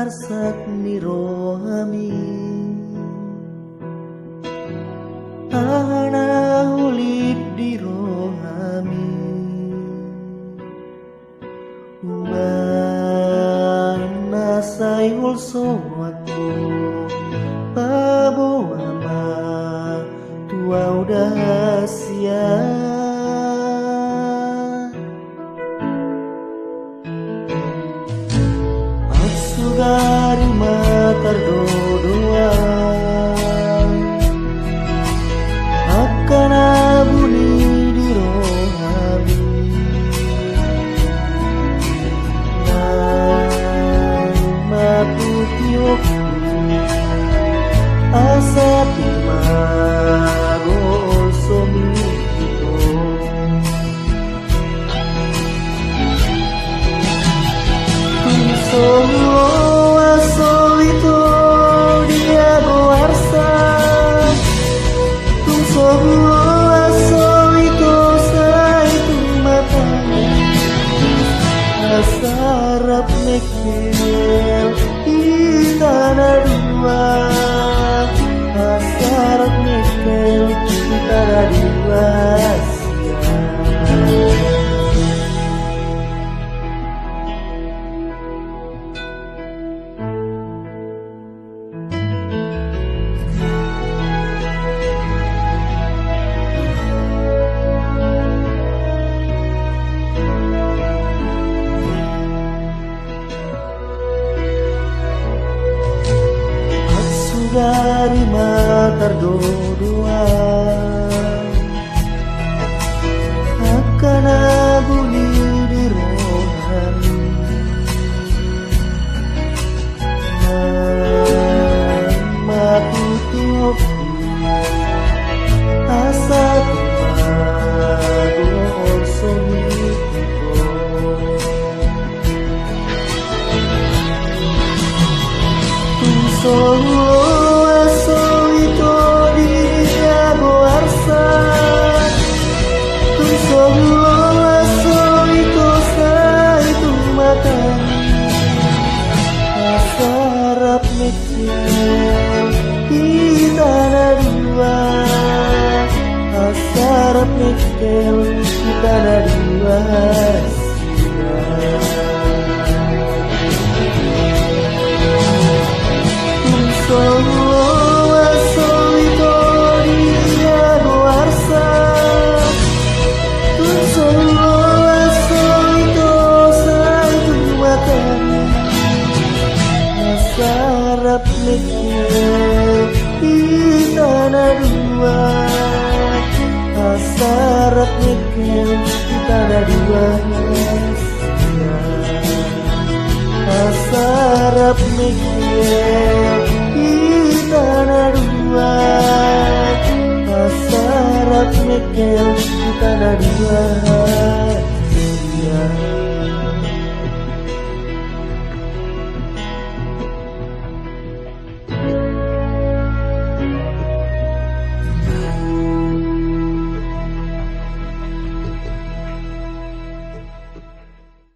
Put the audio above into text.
arsak ni rohami ana ulip di rohami umana sayul sowaku paboama tua udah sia Sugari matar doa akan abuni di rohami nama putiok asa timagol somito Sarap mekel kita ada dua Sarap mekel kita ada dua dari matar doa akan abuni di rohani nama putiok asa timagol somito Sarap mekel kita ada dua Sarap mekel kita ada dua Sarap mekel kita ada dua Sarap mekel kita ada dua Sarap mekel kita ada dua Sarap mekel kita ada dua